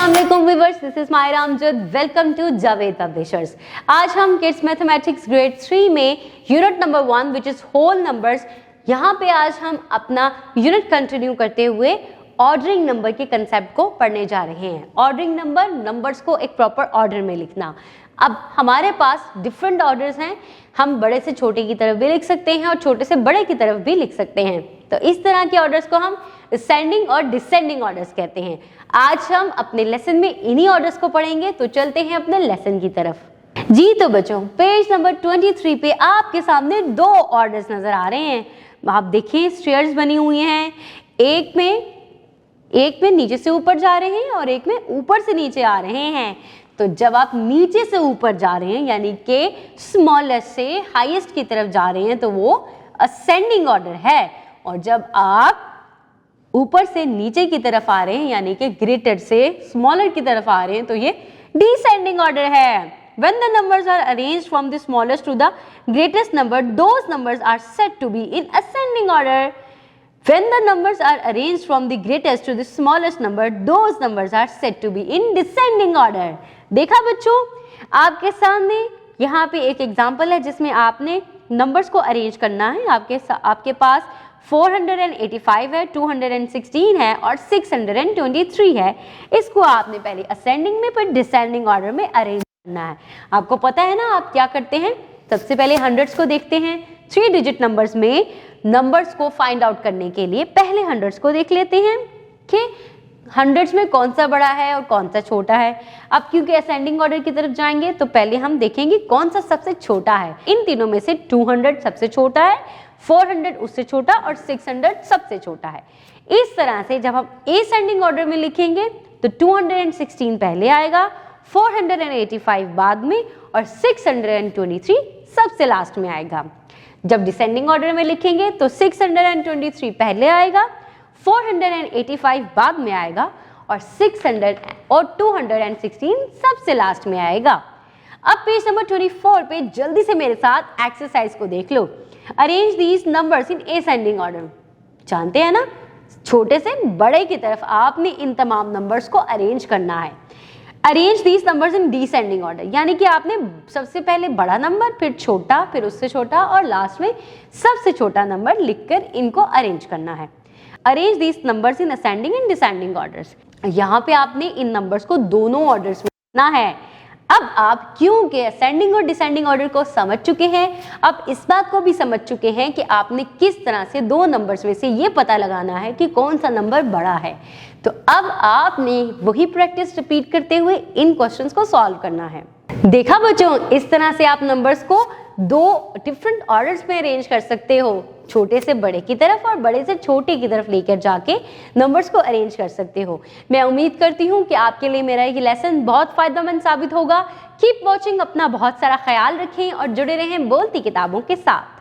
अस्सलामुअलैकुम viewers, this is Maira Amjad. Welcome to Javed publishers. आज हम किड्स मैथमेटिक्स ग्रेड 3 में unit number 1 which is whole numbers, यहाँ पे आज हम अपना यूनिट कंटिन्यू करते हुए ऑर्डरिंग नंबर के कंसेप्ट को पढ़ने जा रहे हैं। ऑर्डरिंग नंबर, नंबर्स को एक प्रॉपर ऑर्डर में लिखना। अब हमारे पास डिफरेंट ऑर्डर्स हैं, हम बड़े से छोटे की तरफ भी लिख सकते हैं और छोटे से बड़े की तरफ भी लिख सकते हैं। तो इस तरह के ऑर्डर्स को हम असेंडिंग और डिसेंडिंग ऑर्डर्स कहते हैं। आज हम अपने लेसन में इन्हीं ऑर्डर्स को पढ़ेंगे, तो चलते हैं अपने लेसन की तरफ। जी तो बच्चों, पेज नंबर 23 पे आपके सामने दो ऑर्डर्स नजर आ रहे हैं। आप देखिए स्टेयर्स बनी हुई हैं, एक में नीचे से ऊपर जा रहे हैं और एक में ऊपर से नीचे आ रहे हैं। तो जब आप नीचे से ऊपर जा रहे हैं यानी कि स्मॉलेस्ट से हाईएस्ट की तरफ जा रहे हैं तो वो असेंडिंग ऑर्डर है, और जब आप ऊपर से नीचे की तरफ आ रहे हैं यानी कि ग्रेटर से स्मॉलर की तरफ आ रहे हैं तो ये डिसेंडिंग ऑर्डर है। When the numbers are arranged from the smallest to the greatest number, those numbers are said to be in ascending order. When the numbers are arranged from the greatest to the smallest number, those numbers are said to be in descending order. देखा बच्चों, आपके सामने यहाँ पे एक example है जिसमें आपने नंबर्स को अरेंज करना है। आपके पास 485 है, 216 है और 623 है। इसको आपने पहले असेंडिंग में फिर डिसेंडिंग ऑर्डर में अरेंज करना है। आपको पता है ना आप क्या करते हैं, सबसे पहले हंड्रेड्स को देखते हैं। 3 डिजिट नंबर्स में नंबर्स को फाइंड आउट करने के लिए पहले हंड्रेड्स को देख लेते हैं कि हंड्रेड्स में कौन सा बड़ा है और कौन सा छोटा है। अब क्योंकि असेंडिंग ऑर्डर की तरफ जाएंगे तो पहले हम देखेंगे कौन सा सबसे छोटा है। इन तीनों में से 200 सबसे छोटा है, 400 उससे छोटा और 600 सबसे छोटा है। इस तरह से जब हम असेंडिंग ऑर्डर में लिखेंगे तो 216 पहले आएगा, 485 बाद में और 623 सबसे लास्ट में आएगा। जब डिसेंडिंग ऑर्डर में लिखेंगे तो 623 पहले आएगा, 485 बाद में आएगा और 600 और 216 सबसे लास्ट में आएगा। अब पेज नंबर 24 पे जल्दी से मेरे साथ एक्सरसाइज को देख लो। Arrange these numbers in ascending order. जानते हैं ना, छोटे से बड़े की तरफ आपने इन तमाम नंबर्स को अरेंज करना है। Arrange these numbers in descending order, यानी कि आपने सबसे पहले बड़ा नंबर, फिर छोटा, फिर उससे छोटा और लास्ट में सबसे छोटा नंबर लिखकर इनको अरेंज करना है। Arrange these numbers in ascending and descending orders. यहाँ पे आपने इन नंबर्स को दोनों ऑर्डर्स में लिखना है। अब आप क्योंकि असेंडिंग और डिसेंडिंग ऑर्डर को समझ चुके हैं, अब इस बात को भी समझ चुके हैं कि आपने किस तरह से दो नंबर्स में से ये पता लगाना है कि कौन सा नंबर बड़ा है। तो अब आपने वही प्रैक्टिस रिपीट करते हुए इन क्वेश्चंस को सॉल्व करना है। देखा बच्चों, इस तरह से आप नंबर्स को दो डिफरेंट ऑर्डर्स में अरेंज कर सकते हो। छोटे से बड़े की तरफ और बड़े से छोटे की तरफ लेकर जाके नंबर्स को अरेंज कर सकते हो। मैं उम्मीद करती हूँ कि आपके लिए मेरा ये लेसन बहुत फायदेमंद साबित होगा। कीप वॉचिंग, अपना बहुत सारा ख्याल रखें और जुड़े रहें बोलती किताबों के साथ।